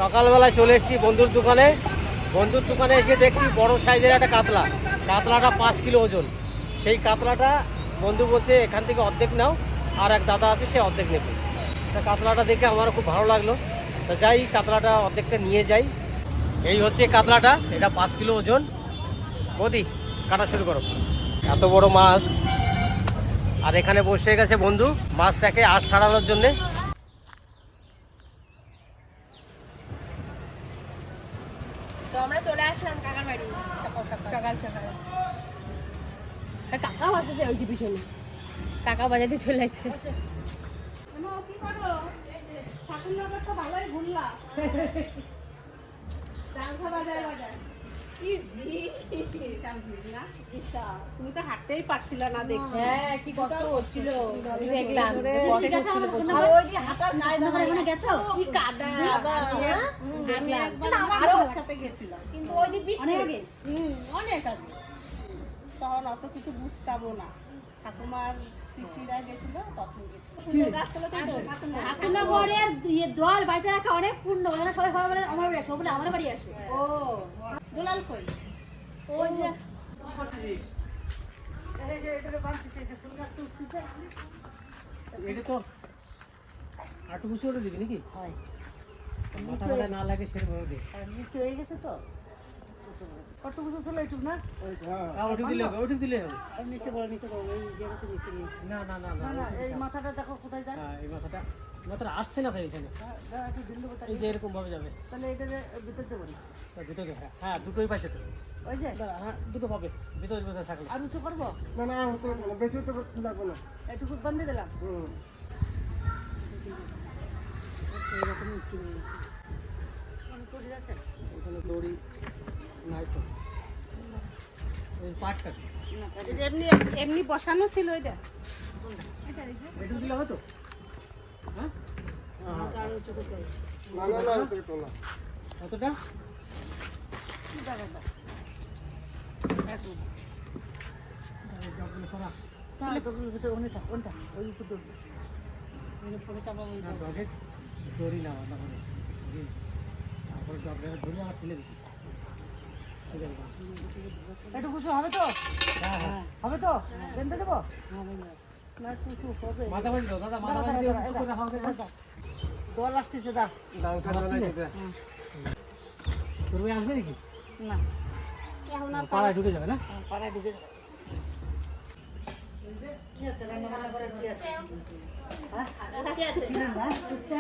সকালবেলায় চলে এসেছি বন্ধুর দোকানে এসে দেখছি বড় সাইজের একটা কাতলাটা 5 কিলো ওজন। সেই কাতলাটা বন্ধু বলছে এখান থেকে অর্ধেক নাও, আর এক দাদা আছে সে অর্ধেক নেবে। তা কাতলাটা দেখে আমারও খুব ভালো লাগলো, তা যাই কাতলাটা অর্ধেকটা নিয়ে যাই। এই হচ্ছে কাতলাটা, এটা 5 কিলো ওজন। বৌদি কাটা শুরু করো। এত বড় মাছ, আর এখানে বসে গেছে বন্ধু মাছটাকে আঁশ ছাড়ানোর জন্যে। তো আমরা চলে আসলাম কাকার বাড়ি সকাল সকাল। কাকা বাজাতে ওই যে পিছনে কাকা বাজাতে চলে আসছে। তুমি তো হাঁটতেই পারছিল না, দেখছি। হ্যাঁ, কি কষ্ট হচ্ছিল দেখলাম। কি কাদা। আমি একবার ওর সাথে গেছিলাম, কিন্তু ওই যে বৃষ্টি অনেক আগে, তখন অত কিছু বুঝতামও না। ঠাকুমার পিসিরা গেছিল, তখন গেছিল। দল বাড়িতে রাখা অনেক পূর্ণ, সবাই বলে আমার বাড়ি আসে, বলে আমার বাড়ি আসে। ও দুলাল কই? ওই যে এটা তো আটু বুঝে ওটা দিবি নাকি? হয় মাথা না লাগে সেরকম দে। নিচে হয়ে গেছে তো কত বছর চলে একটু না ওটি দিলে হবে। আর নিচে বড় এই জায়গাতে নিচে নিয়েছে। না না না না না এই মাথাটা দেখো কোথায় যায়। হ্যাঁ, এই মাথাটা আসছে না তাই এখানে। একটু দিন দেবো এই যে এরকম ভাবে যাবে। তাহলে এটা ভিতর দেবো না। দুটো হ্যাঁ দুটোই পাইছে তো। ওই যে হ্যাঁ দুটো পাবে ভিতরে থাকলে। আর উঁচু করবো না না বেশি তো লাগবে না। একটু বান্ধে দিলাম। এরকম একটু আছে ওখানে দড়ি নাই তো। এই পাটটা এমনি এমনি বসানো ছিল এটা। একটু দিলে হয়তো। হ্যাঁ আর উঁচু করতে হবে। কতটা? কি জায়গাটা এক মিনিট না ডবল ভিতরে ওটা ওই উপর ডবল পরে চাপা ওই দড়ি না তারপরে ধরে আমার তুলে দিচ্ছি। একটু কিছু হবে তো? হ্যাঁ হ্যাঁ হবে তো? বেঁধে দেবো না কিছু হবে মাথা বাঁধি দাও দাদা, মাথা বাঁধি দিয়ে দল আসতেছে দা তুমি আসবে নাকি? না পাড়ায় ঢুকে যাবে না? পাড়ায় ঢুকে যাবে। কি আছে রান্না বান্না করে কি আছে? হ্যাঁ কাছে আছে কি রান্না? উচ্ছে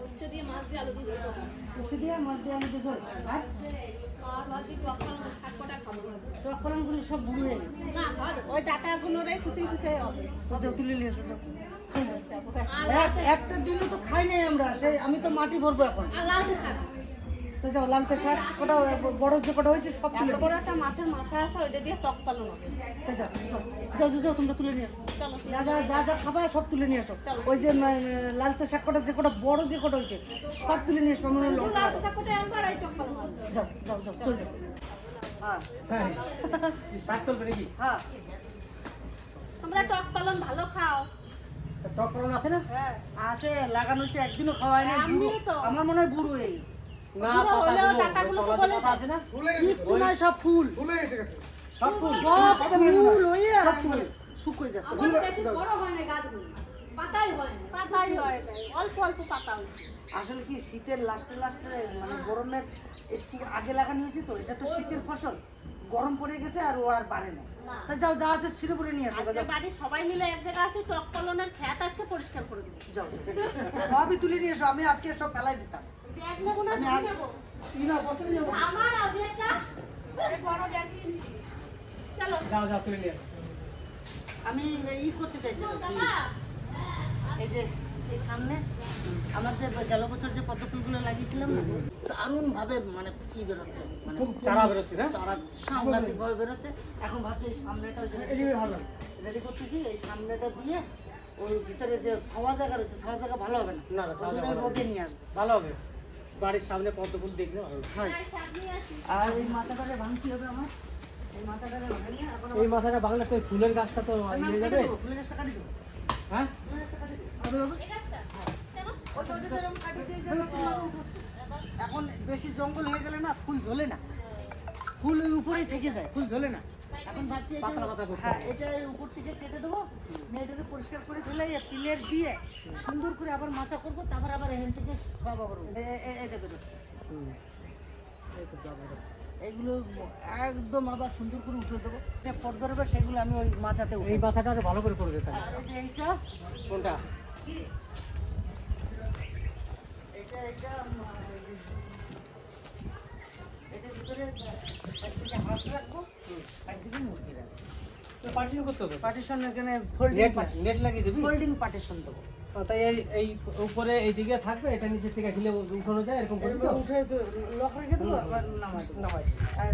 উচ্ছে দিয়ে মাছ দিয়ে আলু দিয়ে দেবো। উচ্ছে দিয়ে মাছ দিয়ে আলু দিয়ে ঝোল আর আর ভাত দিয়ে টক করলাম, শাক কটা খাবো। টকরনগুলো সব বুড়ো হয়ে গেছে। না খাওয়া যাবে। ওই ডাটাগুলোরে কুচি কুচি হবে। তো যাও তুলে নিয়ে এসো যাও। আর একটা দিনও তো খাই নাই আমরা, সেই আমি তো মাটি ভরবো এখন। আর লাল শাক তো যাও লালতে শাক কটা বড় যে কটা হয়েছে সব তুলে এত বড় একটা মাছের মাথা আছে, ওইটা দিয়ে টক পালন হবে। তো যাও যাও যাও যাও তোমরা তুলে নিয়ে আসো। চলো যা খাবা সব তুলে নিয়ে আসো। ওই যে লালতে শাক কটা যে কটা বড় যে কটা হয়েছে সব তুলে নিয়ে আসবো। মনে হয় লঙ্কা লাল শাক কটা আনবার আর টক পালন হবে। যাও যাও যাও চল যাও। হ্যাঁ হ্যাঁ শাক তুলবে নাকি? হ্যাঁ তোমরা টক পালন ভালো খাও। টক পালন আছে না? হ্যাঁ, আছে লাগানো হচ্ছে একদিনও খাওয়াই না। আমিও তো। আমার মনে হয় বুড়ো হয়ে গেছে। না পুরো হলেও পাতাগুলো ডাটাগুলো তো তলাতে বলে পাতা আছে না? কিচ্ছু নয় সব ফুল সব ফুল সব ফুল হয়ে শুকিয়ে যাচ্ছে। ওগুলো বেশি বড় হয় না গাছগুলো, পাতাই হয় না। পাতাই হয় নাই, অল্প অল্প পাতা হয়। আসলে কি শীতের লাস্টে মানে গরমের একটু আগে লাগানো হয়েছে তো, এটা তো শীতের ফসল, গরম পড়ে গেছে আর ও আর বাড়ে না। তা যাও যা আছে ছিঁড়ে পড়ে নিয়ে আসো। আজকে বাড়ির সবাই মিলে এক জায়গায় আছে, টক পালনের খেত আজকে পরিষ্কার করে দেবো। যাও সবই তুলে নিয়ে এসো। আমি আজকে সব ফেলাই দিতাম। ব্যাগ নেবো না, আমি তুলে আজ নেবো। কি না বস্তা নিয়ে যাবো। আমার আদেরটা এই বড় ব্যাগ কিনছি। চলো যাও তুলে নিয়ে আসো। আমি করতে চাইছিলাম এই যে এই সামনে আমার যে গেল বছর যে পদ্ম ফুলগুলো লাগিয়েছিলাম না, দারুণ ভাবে মানে কি বেরোচ্ছে, মানে চারা বেরোচ্ছে না? চারা সাংঘাতিক ভাবে বেরোচ্ছে। এখন ভাবছি এই সামনেটা রেডি করতেছি, এই সামনেটা দিয়ে ওই ভিতরে যে ছাওয়া জায়গা রয়েছে, ছাওয়া জায়গা ভালো হবে না, না, ছাওয়া জায়গা ভালো রোদে নিয়ে আসবো। ভালো হবে, বাড়ির সামনে পদ্ম ফুল দেখলে ভালো হবে। হয়। আর এই মাথাটাকে ভাঙতে হবে আমার, এই মাথাটাকে ভাঙিয়ে এখন এই মাথাটা বাংলা তো ফুলের গাছটা তো ইয়ে যাবে। ফুলের গাছটা কাটি দেবো। হ্যাঁ ফুলের গাছটা কাটি দেবো। ওই ওইটা যেরকম কাটি দিয়ে যেরকম তোমার উঠছে। এখন বেশি জঙ্গল হয়ে গেলে না ফুল ঝোলে না, ফুল ওই উপরেই থেকে যায়, ফুল ঝোলে না। এখন ভাবছি হ্যাঁ এটা এই উপর থেকে কেটে দেবো, এটাকে পরিষ্কার করে ফেলে পিলের দিয়ে সুন্দর করে আবার মাচা করবো, তারপর আবার এখান থেকে সব আবার এটা বেরোচ্ছে। এইগুলো একদম আবার সুন্দর করে উঠে দেবো, যে পট বেরোবে সেগুলো আমি ওই মাচাতে এই বাসাটা আরো ভালো করে করে দিতে আর এই যে এইটা কোনটা? এটার ভিতরে একদিকে হাঁস রাখবো, একদিকে মুরগি রাখবো। পার্টিশন করতে হবে, পার্টিশন এখানে ফোল্ডিং নেট লাগিয়ে দিবি। ফোল্ডিং পার্টিশন দেবো। তাই এই উপরে এইদিকে থাকবে, এটা নিচে থেকে ঢিলে উঠানো যায় এরকম করে তো উঠে লক রেখে দেবো, আবার নামাই দেবো। নামাই। আর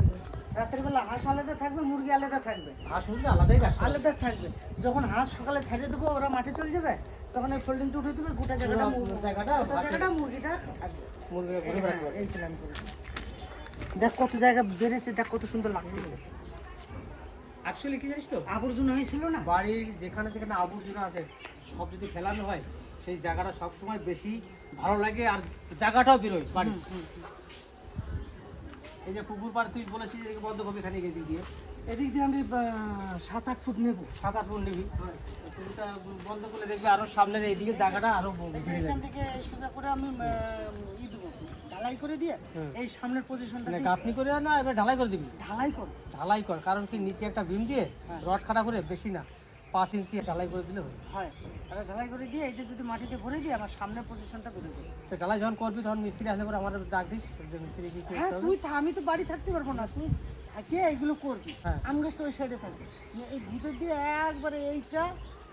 রাতের বেলা হাঁস আলাদা থাকবে, মুরগি আলাদা থাকবে, আর শুনলে আলাদাই রাখতে হবে। আলাদা থাকবে। যখন হাঁস সকালে ছেড়ে দেবো, ওরা মাঠে চলে যাবে, তখন এই ফোল্ডিংটা উঠে দেবে, গোটা জায়গাটা মুরগিটা থাকবে। মুরগি ঘুরে রাখবে। এই প্ল্যান করেছি। দেখ কত জায়গা বেড়েছে, দেখ কত সুন্দর লাগতেছে। অ্যাকচুয়ালি কি জানিস তো, আবর্জনা হয়েছিল না, বাড়ির যেখানে যেখানে আবর্জনা আছে সব যদি ফেলানো হয়, সেই জায়গাটা সবসময় বেশি ভালো লাগে আর জায়গাটাও বেরোয় বাড়ি। এই যে পুকুর পাড় তুই বলেছিস এদিকে বন্ধ করবি, খানিক এদিক দিয়ে এদিক দিয়ে আমি 7-8 ফুট নেবো। 7-8 ফুট নিবি, পুকুরটা বন্ধ করলে দেখবি আরো সামনের এইদিকে জায়গাটা আরো বেড়ে এখান যাবে। থেকে সোজা করে আমি দেবো, ঢালাই করে দিয়ে এই সামনের পজিশনটা মানে গাঁথনি করে না, এবার ঢালাই করে দিবি। ঢালাই করো। ঢালাই কর, কারণ কি নিচে একটা বিম দিয়ে রড খাড়া করে, বেশি না 5 ইঞ্চি ঢালাই করে দিলে হয়। হয়, আর ঢালাই করে দিয়ে এটা যদি মাটিতে ভরে দিই, আমার সামনের পজিশনটা বেরো যাবে। তো ঢালাই যখন করবি তখন মিস্ত্রি আসলে পরে আমার ডাক দিস, যে মিস্ত্রি কি হ্যাঁ করতে হবে। তুই আমি তো বাড়ি থাকতে পারবো না, তুই কে এইগুলো করবি? হ্যাঁ। আম গাছটা ওই সাইডে থাকবে, এই ভিতর দিয়ে একবারে এইটা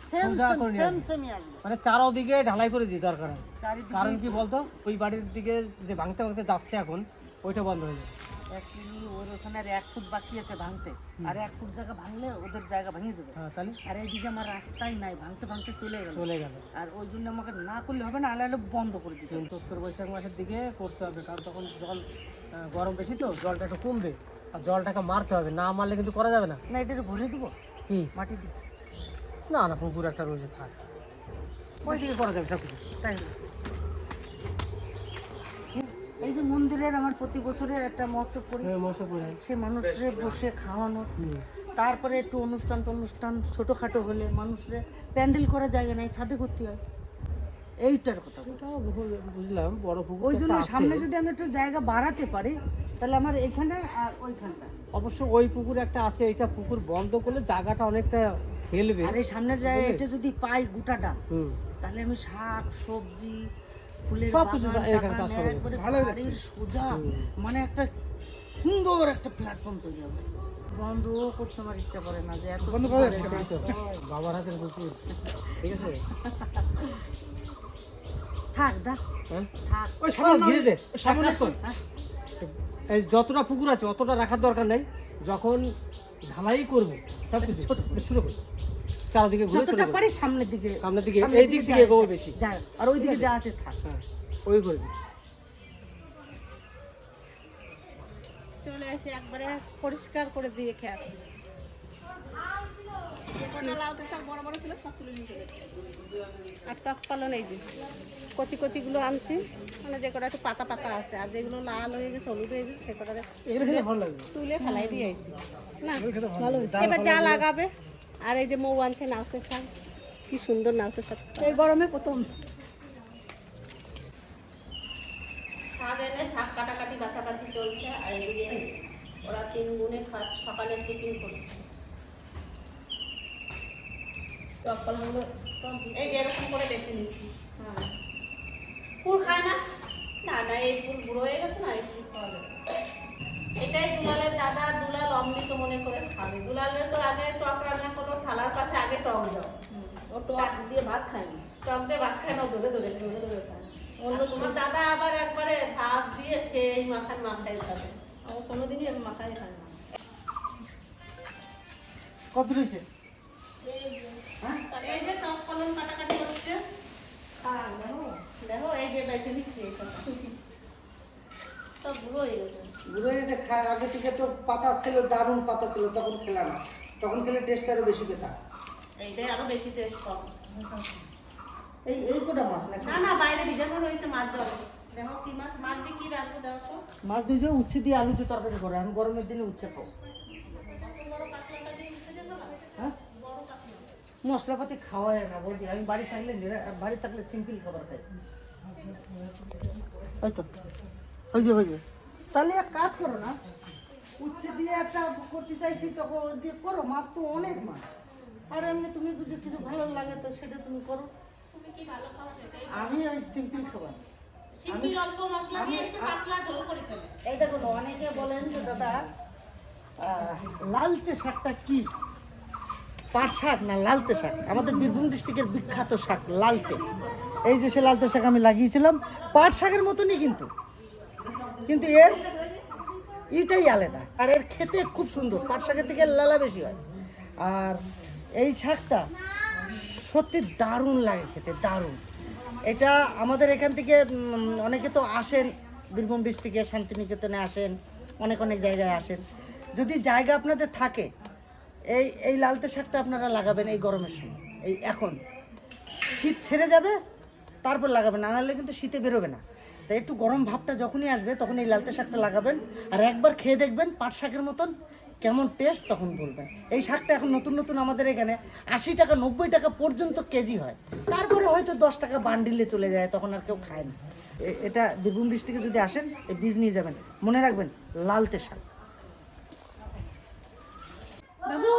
সেম সোজা করে নিয়ে আসবি। সেমই আসবে মানে চারোদিকে ঢালাই করে দিই দরকার হয়। চারিদিকে। কারণ কি বলতো, ওই বাড়ির দিকে যে ভাঙতে ভাঙতে যাচ্ছে এখন, ওইটা বন্ধ হয়ে যাবে। অ্যাকচুয়ালি ওর ওখানে আর 1 ফুট বাকি আছে ভাঙতে, আর 1 ফুট জায়গা ভাঙলে ওদের জায়গা ভেঙে যাবে। হ্যাঁ তাহলে আর এইদিকে আমার রাস্তাই নাই, ভাঙতে ভাঙতে চলে গেল। চলে গেল। আর ওই জন্য আমাকে না করলে হবে না, আলাদা বন্ধ করে দিতে হবে। কিন্তু উত্তর বৈশাখ মাসের দিকে করতে হবে, কারণ তখন জল গরম বেশি তো, জলটা একটু কমবে, আর জলটাকে মারতে হবে, না মারলে কিন্তু করা যাবে না। না এটা একটু ভরে দেবো কি মাটি দিয়ে, না না, পুকুর একটা রয়েছে, থাক ওই দিকে করা যাবে সব কিছু। তাই না? এই যে মন্দিরের আমার প্রতি বছরে একটা মহোৎসব করি, মশাপুরে সেই মানুষরে বসে খাওয়ানো, তারপরে একটু অনুষ্ঠান ছোটোখাটো হলে মানুষরে প্যান্ডেল করার জায়গা নেই, ছাদে করতে হয়, এইটার কথা বলছি। বুঝলাম, বড় পুকুর ওই জন্য একটা আছে। সামনে যদি আমি একটু জায়গা বাড়াতে পারি, তাহলে আমার এখানে আর ওইখানটা। অবশ্য ওই পুকুর একটা আছে, এটা পুকুর বন্ধ করলে জায়গাটা অনেকটা খেলবে। আর এই সামনের জায়গা এটা যদি পাই গোটাটা, হুম, তাহলে আমি শাক সবজি ফুলের সব কিছু বাগান এখানে চাষ টাগান করা একবারে বাড়ির সোজা, মানে একটা সুন্দর একটা প্ল্যাটফর্ম তৈরি হবে। বন্ধ করতে আমার ইচ্ছা করে না, যে এত বন্ধ করা যাচ্ছে বাবার হাতের পুকুর, ঠিক আছে। থাক দা, হ্যাঁ, থাক। ওই সামনে ঘিরে দে, সামনে কর। হ্যাঁ? এই যতটা পুকুর আছে অতটা রাখার দরকার নেই, যখন ঢালাই করবো সব কিছু ছোট ছোট করে চারদিকে ঘুরে ছোট যতটা করে। পারি সামনের দিকে, সামনের দিকে, এই দিক থেকে যায়, এগোবো বেশি। যায়, আর ওই দিকে যা আছে থাক। হ্যাঁ, ওই করে দিই। চলে আসি একবারে পরিষ্কার করে দিয়ে খেয়াল। আর টক পালন এই যে কচি কচিগুলো আনছি, মানে যে কটা একটু পাতা পাতা আছে, আর যেগুলো লাল হয়ে গেছে হলুদ হয়ে গেছে সে কটা এগুলো খেতে ভালো লাগবে। তুলে ফেলাই দিয়ে আইছি না, ভালো হয়েছে। এবার যা লাগাবে, আর এই যে মৌ আনছে নারকেল শাক, কি সুন্দর নারকেল শাক, এই গরমে প্রথম শাক এনে শাক কাটাকাটি বাছাবাছি চলছে, আর এদিকে ওরা 3 গুণে সকালে টিফিন করছে। এই যে এরকম করে বেছে নিচ্ছি। হ্যাঁ, ফুল খায় না, না না, এই ফুল বুড়ো হয়ে গেছে না, এই ফুল খাওয়া যাবে। এটাই দুলালের দাদা, দুলাল অমৃত মনে করে খাবে। দুলালের তো আগে টক রান্না করলো, থালার পাশে আগে টক দাও, ও টক দিয়ে ভাত খায়নি, টক দিয়ে ভাত খায় না, ধরে ধরে ধরে ধরে খায়। অন্য তোমার দাদা আবার একবারে ভাত দিয়ে সেই মাখায় খাবে, ও কোনোদিনই মাখায় খায় না। কত রয়েছে? এই যে টক পালন কাটাকাটি হচ্ছে, দেখো এই যে বেছে নিচ্ছি, সব বুড়ো হয়ে গেছে। বুড়ো হয়ে গেছে, আগে থেকে তো পাতা ছিল, দারুণ পাতা ছিল, তখন খেলাম না, তখন খেলে টেস্ট আরো বেশি পেতাম। এইটাই আরো বেশি টেস্ট কম। এই কোটা মাছ না না না, বাইরে ভিজানো রয়েছে মাছ জল। দেখো কি মাছ, মাছ দিয়ে কি রাখবো দেখো তো। মাছ দিয়ে উচ্ছে দিয়ে আলু দিয়ে তরকারি করে, আমি গরমের দিনে উচ্ছে খাও। হ্যাঁ, মশলাপাতি খাওয়াই না বলছি, আমি বাড়ি থাকলে সিম্পল খাবার খাই। হয়তো ওই যে তাহলে এক কাজ করো না, উচ্ছে দিয়ে একটা করতে চাইছি তখন দিয়ে করো, মাছ তো অনেক মাছ। আর এমনি তুমি যদি কিছু ভালো লাগে তো সেটা তুমি করো। তুমি কি ভালো খাও সেটাই। আমি ওই সিম্পল খাবার। সিম্পল অল্প মশলা দিয়ে একটু পাতলা ঝোল করে ফেলে। এই দেখুন, অনেকে বলেন যে দাদা লালতে শাকটা কি, পাট শাক না লালতে শাক? আমাদের বীরভূম ডিস্ট্রিক্টের বিখ্যাত শাক লালতে। এই যে সে লালতে শাক আমি লাগিয়েছিলাম, পাট শাকের মতনই কিন্তু এর এটাই আলাদা, আর এর খেতে খুব সুন্দর, পাট শাকের থেকে লালা বেশি হয়। আর এই শাকটা সত্যি দারুণ লাগে খেতে, দারুণ। এটা আমাদের এখান থেকে অনেকে তো আসেন, বীরভূম ডিস্ট্রিক্টে শান্তিনিকেতনে আসেন, অনেক জায়গায় আসেন। যদি জায়গা আপনাদের থাকে, এই লালতে শাকটা আপনারা লাগাবেন এই গরমের সময়। এই এখন শীত ছেড়ে যাবে তারপর লাগাবেন, না নাহলে কিন্তু শীতে বেরোবে না। তাই একটু গরম ভাবটা যখনই আসবে তখন এই লালতে শাকটা লাগাবেন, আর একবার খেয়ে দেখবেন পাট শাকের মতন কেমন টেস্ট, তখন বলবেন। এই শাকটা এখন নতুন আমাদের এখানে 80 টাকা 90 টাকা পর্যন্ত কেজি হয়, তারপরে হয়তো 10 টাকা বান্ডিলে চলে যায়, তখন আর কেউ খায় না। এটা বীরভূম ডিস্ট্রিক্টে যদি আসেন এই বীজ নিয়ে যাবেন, মনে রাখবেন লালতে শাক। বাবু,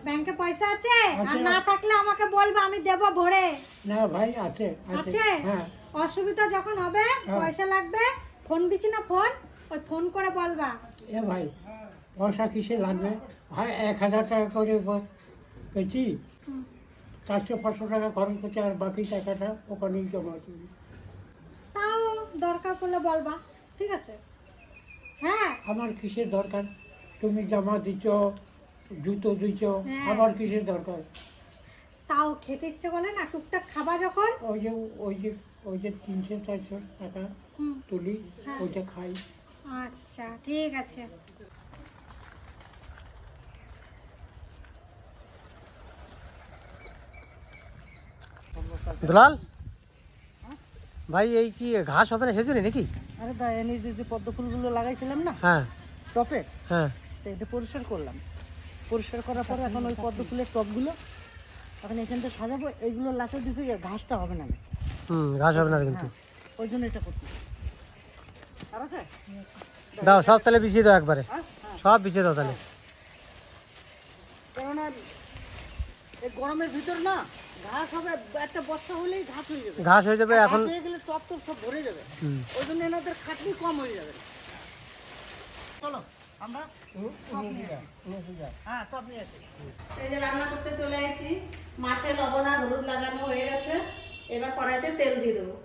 ব্যাংকে পয়সা আছে? আর না থাকলে আমাকে বলবে, আমি দেবো ভরে। না ভাই, আছে আছে? হ্যাঁ। অসুবিধা যখন হবে, পয়সা লাগবে, ফোন দিচ্ছি না, ওই ফোন করে বলবা। এ ভাই, পয়সা কিসে লাগবে? ভাই 1000 টাকা করে পেয়েছি, 400-500 টাকা খরচ করছে, আর বাকি টাকাটা ওখানেই জমা করি। তাও দরকার পড়লে বলবা, ঠিক আছে? হ্যাঁ, আমার কিসের দরকার? তুমি জামা দিচ্ছ, জুতো দিচ্ছ, হ্যাঁ। আমার কিসের দরকার? তাও খেতে ইচ্ছে করলে না, টুকটাক খাবা যখন। ওই যে 300-400 টাকা হুম, তুলি, হ্যাঁ। ওইটা খাই। আচ্ছা, ঠিক আছে। দুলাল ভাই, এই কি ঘাস হবে না সেজন্য নাকি? আরে দা, এনে যে পদ্ম ফুলগুলো লাগাইছিলাম না হ্যাঁ টপে, হ্যাঁ। তো এটা পরিষ্কার করলাম। পরিষ্কার করার পরে এখন ওই পদ্ম ফুলের টপগুলো এখন এখানটা সাজাবো। এইগুলো লাচা দিছে, ঘাসটা হবে না। ঘাস হবে না কিন্তু। ওই জন্য এটা করতে আর আছে। দাও সব তাহলে বিছিয়ে দাও একবারে, হ্যাঁ, সব বিছিয়ে দাও তাহলে। কেননা এই গরমের ভিতর না ঘাস হবে, একটা বস্তা হলেই ঘাস হয়ে যাবে। ঘাস হয়ে যাবে ঘাস এখন। হয়ে গেলে টপ সব ভরে যাবে, ওই জন্য এনাদের খাটনি কম হয়ে যাবে। চলো আমরা টপ নিয়ে যাই। হ্যাঁ, টপ নিয়ে আসি। এই যে রান্না করতে চলে আসছি, মাছে লবণ আর হলুদ লাগানো হয়ে গেছে, এবার কড়াইতে তেল দিয়ে দেবো।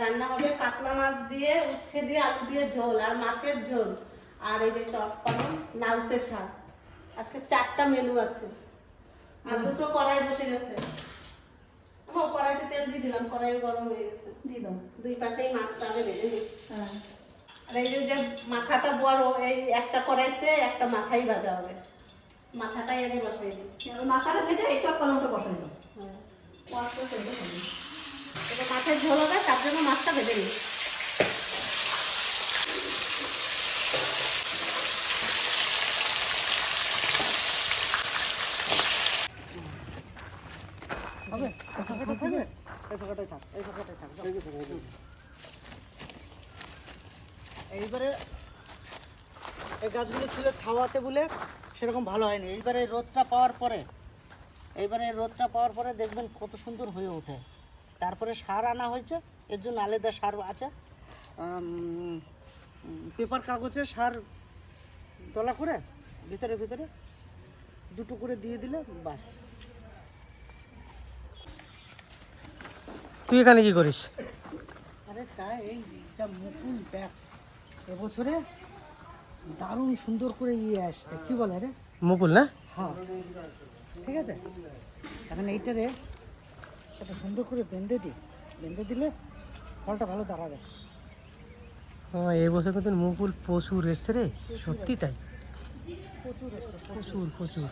রান্না হবে কাতলা মাছ দিয়ে, উচ্ছে দিয়ে, আলু দিয়ে ঝোল, আর মাছের ঝোল, আর এই যে টক পানো লালতে শাক। আজকে 4টা মেনু আছে, আর 2টো কড়াই বসে গেছে। কড়াইতে তেল দিয়ে দিলাম, কড়াই গরম হয়ে গেছে, দিয়ে দাও। 2 পাশেই মাছটা আগে ভেজে নিই। আর এই যে মাথাটা বড়, এই একটা কড়াইতে একটা মাথাই ভাজা হবে, মাথাটাই আগে বসাই দিই। মাথাটা ভেজে একটু কলমটা বসাই দিই। হ্যাঁ, এটা মাছের ঝোল হবে, তার জন্য মাছটা ভেজে নিই। হবে এই ফাঁকাটা থাকবে, এই ফাঁকাটাই থাক, এই ফাঁকাটাই থাক। এইবারে এই গাছগুলো ছিল ছাওয়াতে বলে সেরকম ভালো হয়নি। এইবারে রোদটা পাওয়ার পরে দেখবেন কত সুন্দর হয়ে ওঠে। তারপরে সার আনা হয়েছে, এর জন্য আলাদা সার আছে, পেপার কাগজে সার দলা করে ভিতরে 2টো করে দিয়ে দিলে বাস। তুই এখানে কি করিস? আরে তাই, এই যা মুকুল দেখ এবছরে দারুণ সুন্দর করে আসছে, কি বলে রে? মুকুল না? হ্যাঁ, ঠিক আছে। এখন এইটারে এত সুন্দর করে বেঁধে দিলে ফলটা ভালো দাঁড়াবে। এই বছর কিন্তু মুকুল প্রচুর এসছে রে, সত্যি তাই, প্রচুর এসছে। প্রচুর।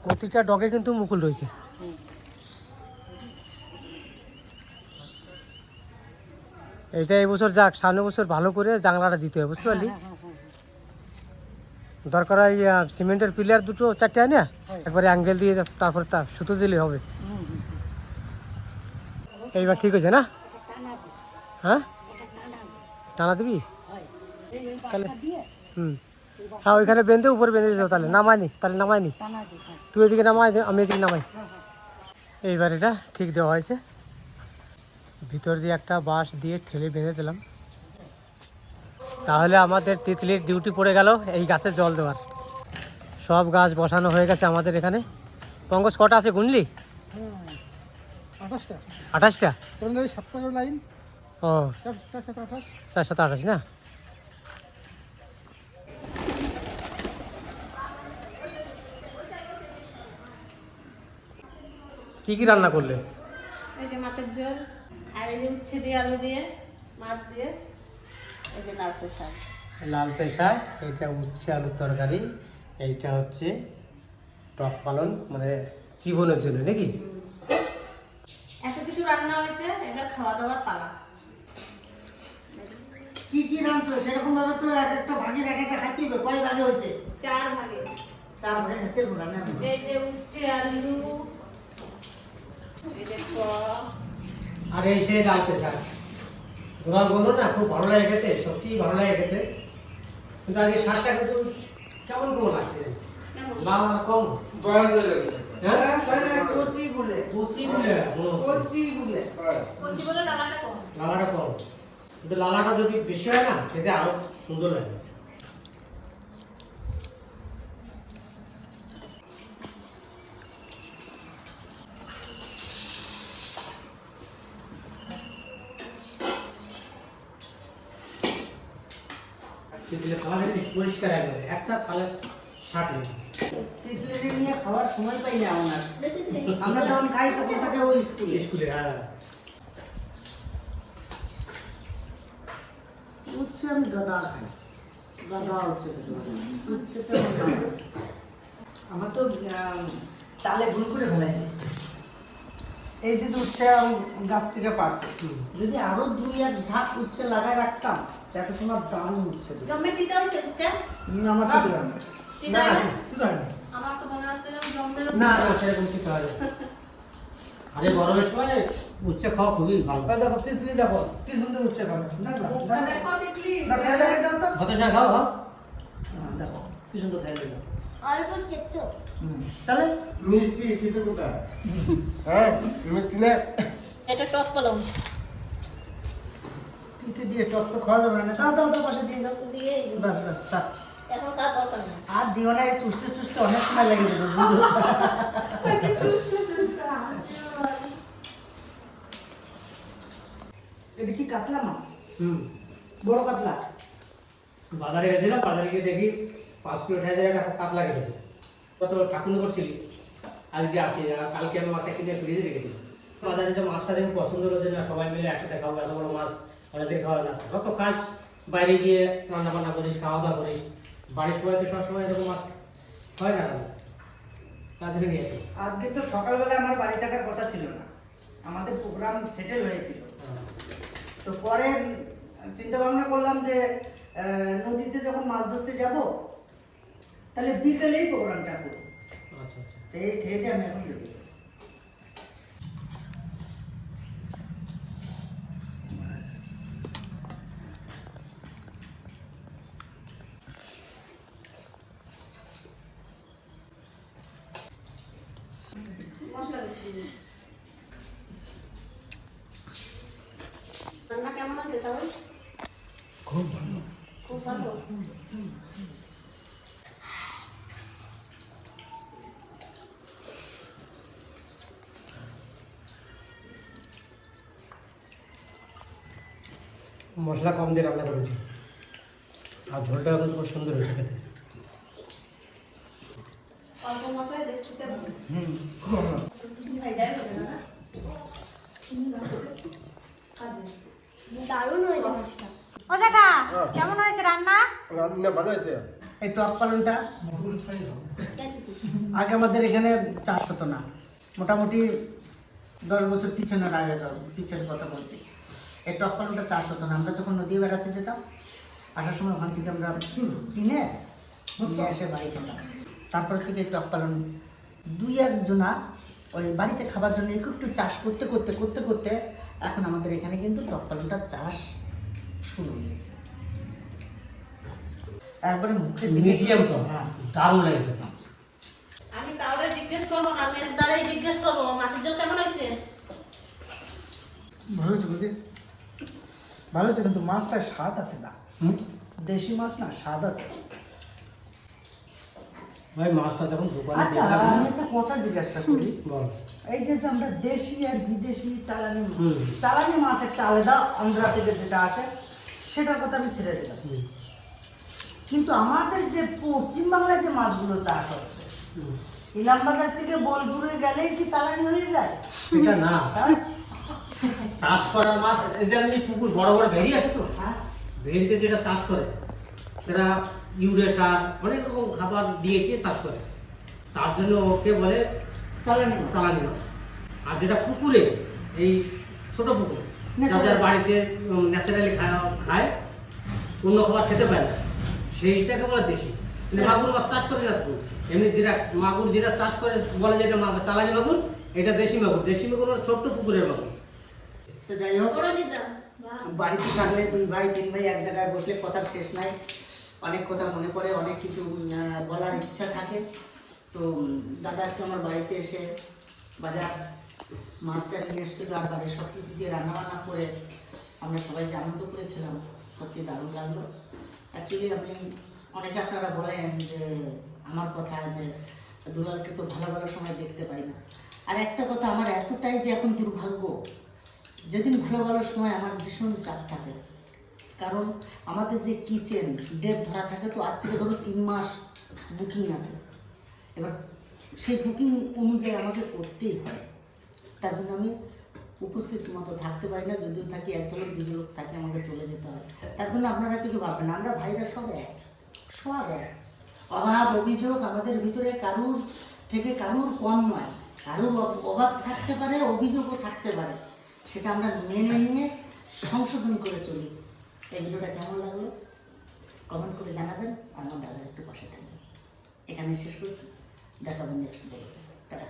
প্রতিটা ডগে কিন্তু মুকুল রয়েছে। এইটা এবছর যাক, সামনে বছর ভালো করে জানলাটা দিতে হবে, বুঝতে পারলি? দরকার হয় সিমেন্টের পিলার দুটো চারটে আনে একবারে অ্যাঙ্গেল দিয়ে তারপর তা সুতো দিলে হবে। এইবার ঠিক হয়েছে না? হ্যাঁ, টানা দিবি তাহলে? হুম, হ্যাঁ ওইখানে বেঁধে উপরে বেঁধে দিতে, তাহলে নামায়নি, তাহলে নামায়নি, তুই এদিকে নামাই, আমি এদিকে নামাই। এইবার এটা ঠিক দেওয়া হয়েছে, ভিতর দিয়ে একটা বাঁশ দিয়ে ঠেলে বেঁধে দিলাম। তাহলে আমাদের তিতলির ডিউটি পড়ে গেল এই গাছে জল দেওয়ার। সব গাছ বসানো হয়ে গেছে আমাদের এখানে। পঙ্কজ কটা আছে গুনলি? 28টা। 7 লাইন, ও 4 4 7 28 না? কি কি রান্না করলে? এই যে মাছের ঝোল, আর এই যে উচ্ছে দিয়ে আলু দিয়ে মাছ দিয়ে, এই যে লাউটা শাক। লাল পেশা, এইটা উচ্ছে আলুর তরকারি, এইটা হচ্ছে টক পালন, মানে জীবনের জন্য নাকি? এত কিছু রান্না হয়েছে, এবার খাওয়া দাওয়ার পালা। কি কি রাঁধছো সেরকম ভাবে তো এক একটা ভাগের এক একটা খাইতে হবে। কয় ভাগে হয়েছে? 4 ভাগে। 4 ভাগে খাইতে হবে রান্না। এই যে উচ্ছে আলু, এই যে টক, আর এই সেই লাল পেশা, তোমার বলো না খুব ভালো লাগে খেতে, সত্যিই ভালো লাগে খেতে, কিন্তু আজকে শাকটা কিন্তু কেমন কেমন লাগছে, লাল কম হ্যাঁ, কচি বলে কচি বলে, কচি বলে কচি বলে লালাটা কম। লালাটা কম, কিন্তু লালাটা যদি বেশি হয় না খেতে আরো সুন্দর লাগে। পরিষ্কার একবারে একটা কালার শার্ট নেই। তিতলি নিয়ে খাওয়ার সময় পাই না আমরা। আমরা যখন খাই তখন থাকে ওই স্কুলে। স্কুলে হ্যাঁ, উচ্ছে আমি গাদা খাই, গাদা উচ্ছে উচ্ছে তো আমার তো চালে ভুল করে ফেলাইছে। এই যে উচ্ছে গাছ থেকে পারছে, যদি আরো 2-1 ঝাঁক উচ্ছে লাগায় রাখতাম এত সময় দারুণ উচ্ছে দিত। জম্মে দিতে হয়েছে উচ্ছে? আমার তো দিলাম না। দিতে হয় না? তুই ধর না। আমার তো মনে হচ্ছে যেন জম্মের না না সেরকম কিছু হয় না। আরে গরমের সময় উচ্ছে খাওয়া খুবই ভালো। ওই দেখো তিতলি দেখো কি সুন্দর উচ্ছে খাবে। দেখো দেখো দেখলি। খেয়ে দেখে দাও তো। হতাশা খাও খাও। দেখো কি সুন্দর খেয়ে দিল। অল্প খেত তাহলে মিষ্টি খেতে কোথায়? হ্যাঁ মিষ্টি না। এটা টক কলম তিতে দিয়ে টক তো খাওয়া যাবে না। দাও দাও তো পাশে দিয়ে যাও। দিয়ে বাস বাস থাক। এখন তার দরকার নেই। আর দিও না, এই চুষতে চুষতে অনেক সময় লেগে যাবে। এটা কি কাতলা মাছ? বড় কাতলা? বাজারে গেছিলাম, বাজারে গিয়ে দেখি 5 কিলো সাইজের একটা কাতলা কেটেছে। কত ঠাকুর করছিলি, আজকে আসি, কালকে আমি মাছটা কিনে ফ্রিজে রেখেছি। বাজারে যে মাছটা দেখে পছন্দ হচ্ছে না, সবাই মিলে একসাথে খাবো, এত বড় মাছ অনেকদিন খাওয়া না। কত খাস, বাইরে গিয়ে রান্না বান্না করিস, খাওয়া দাওয়া করিস, বাড়ির সবাই তো সবসময় এরকম মাছ হয় না, কাজে নিয়ে আসি। আজকে তো সকালবেলা আমার বাড়ি থাকার কথা ছিল না, আমাদের প্রোগ্রাম সেটেল হয়েছিল। তো পরে চিন্তা ভাবনা করলাম যে নদীতে যখন মাছ ধরতে যাব তাহলে বিকেলেই প্রোগ্রামটা করব। আচ্ছা আচ্ছা, এই খেয়ে দিয়ে আমি এখন রেডি। মশলা বেশি দিন। রান্না কেমন আছে তাহলে? খুব ভালো। খুব ভালো। মশলা কম দিয়ে রান্না করেছি, আর ঝোলটা এখন খুব সুন্দর হয়েছে খেতে। অল্প মশলায় দেখতে ভালো। দারুণ হয়েছে মাছটা। ও জ্যাঠা কেমন হয়েছে রান্না? রান্না ভালো হয়েছে। এই টক পালনটা আগে আমাদের এখানে চাষ হতো না, মোটামুটি 10 বছর পিছনের পিছের কথা বলছি। এই টক পালনটা চাষ হতো না। আমরা যখন নদী বেড়াতে যেতাম, আসার সময় ওখান থেকে আমরা কিনে নিয়ে এসে বাড়ি খেতাম। তারপর থেকে টক পালন 2-1 জনা ওই বাড়িতে খাবার জন্য একটু একটু চাষ করতে করতে করতে করতে এখন আমাদের এখানে কিন্তু টক পালনটা চাষ শুরু হয়েছে। একবারে মুখে মিডিয়াম তো হ্যাঁ, দারুণ লাগে। আমি কাউরে জিজ্ঞেস করবো না, মেজ দ্বারাই জিজ্ঞেস করবো মাছের ঝোল কেমন হয়েছে। ভালো হয়েছে বুঝি, ভালো হয়েছে, কিন্তু মাছটা স্বাদ আছে না, দেশি মাছ না, স্বাদ আছে। ভাই মাছটা যখন দোকানে আচ্ছা, দেখলাম, আমি একটা কথা জিজ্ঞাসা করি, বল। এই যে আমরা দেশি আর বিদেশি চালানি মাছ একটা আলাদা, আন্ধ্রা থেকে যেটা আসে সেটার কথা আমি ছেড়ে দিলাম, কিন্তু আমাদের যে পশ্চিম বাংলায় যে মাছগুলো চাষ হচ্ছে, ইলামবাজার থেকে বোলপুরে গেলেই কি চালানি হয়ে যায়? এটা না, তাই? চাষ করার মাছ, এই যে আমি পুকুর বড় বড় ভেড়ি আছে তো, হ্যাঁ, ভেড়িতে যেটা চাষ করে সেটা ইউরিয়া সার অনেক রকম খাবার দিয়ে চাষ করে, তার জন্য ওকে বলে চালানি মাছ। চালানি মাছ। আর যেটা পুকুরে, এই ছোট পুকুর Natural. যাদের বাড়িতে ন্যাচারালি খায়, অন্য খাবার খেতে পায় না, সেইটাকে বলে দেশি। কিন্তু মাগুর মাছ চাষ করে না তো, এমনি যেটা মাগুর যেটা চাষ করে বলে যে এটা চালানি মাগুর, এটা দেশি মাগুর। দেশি মাগুর হলো ছোট্ট পুকুরের মাগুর। তো যাই হোক, করে দিতাম বাড়িতে থাকলে 2 ভাই 3 ভাই এক জায়গায় বসলে কথার শেষ নাই, অনেক কথা মনে পড়ে, অনেক কিছু বলার ইচ্ছা থাকে। তো দাদা আজকে আমার বাড়িতে এসে বাজার মাছটা নিয়ে এসেছিল, আর বাড়ির সব কিছু দিয়ে রান্নাবান্না করে আমরা সবাই যে আনন্দ করে খেলাম, সত্যি দারুণ লাগলো। অ্যাকচুয়ালি আমি, অনেকে আপনারা বলেন যে আমার কথা যে দুলালকে তো ভালো ভালো সময় দেখতে পাই না। আর একটা কথা, আমার এতটাই যে এখন দুর্ভাগ্য, যেদিন ভালো ভালো সময় আমার ভীষণ চাপ থাকে, কারণ আমাদের যে কিচেন ডেট ধরা থাকে, তো আজ থেকে ধরো 3 মাস বুকিং আছে, এবার সেই বুকিং অনুযায়ী আমাকে করতেই হয়, তার জন্য আমি উপস্থিত মতো থাকতে পারি না। যদিও থাকি, একজন দুজন লোক থাকে, আমাকে চলে যেতে হয়। তার জন্য আপনারা কিছু ভাববেন না, আমরা ভাইরা সব এক, সব এক। অভাব অভিযোগ আমাদের ভিতরে কারুর থেকে কারুর কম নয়, কারুর অভাব থাকতে পারে, অভিযোগও থাকতে পারে, সেটা আমরা মেনে নিয়ে সংশোধন করে চলি। এই ভিডিওটা কেমন লাগলো কমেন্ট করে জানাবেন, আর আমার দাদার একটু পাশে থাকবেন। এখানে শেষ করছি, দেখাবেন নেক্সট ভিডিওতে। টাটা।